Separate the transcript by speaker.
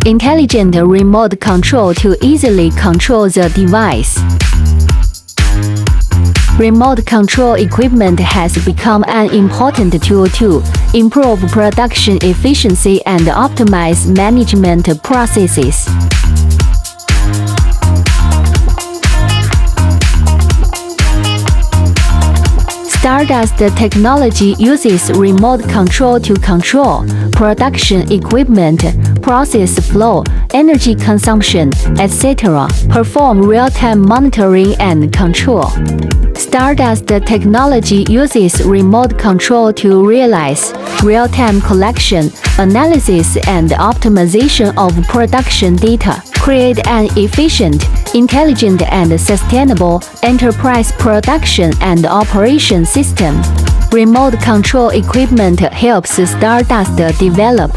Speaker 1: intelligent remote control to easily control the device. Remote control equipment has become an important tool to improve production efficiency and optimize management processes. Stardust technology uses remote control to control production equipment, process flow, energy consumption, etc., perform real-time monitoring and control. Stardust technology uses remote control to realize real-time collection, analysis, and optimization of production data, create an efficient, intelligent, and sustainable enterprise production and operation system. Remote control equipment helps Stardust develop